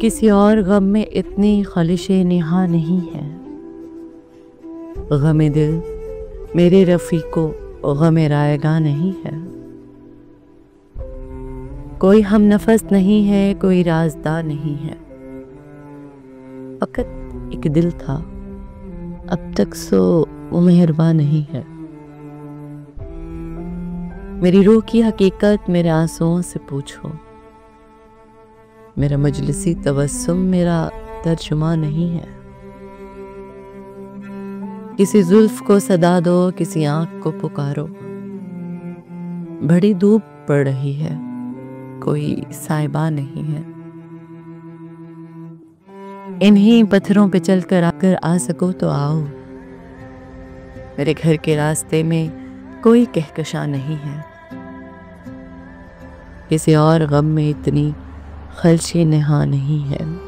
किसी और गम में इतनी ख़लिशे निहा नहीं है। गमे दिल मेरे रफ़ीको गमे रायगा नहीं है। कोई हम नफस नहीं है, कोई राजदार नहीं है। फ़कत एक दिल था, अब तक सो वो मेहरबान नहीं है। मेरी रूह की हकीकत मेरे आंसुओं से पूछो। मेरा मजलिसी तबस्सुम मेरा तर्जुमा नहीं है। किसी जुल्फ को सदा दो, किसी आंख को पुकारो। बड़ी धूप पड़ रही है, कोई साहिबा नहीं है। इन्हीं पत्थरों पे चलकर आकर आ सको तो आओ। मेरे घर के रास्ते में कोई कहकशा नहीं है। किसी और गम में इतनी खलशे नहा नहीं है।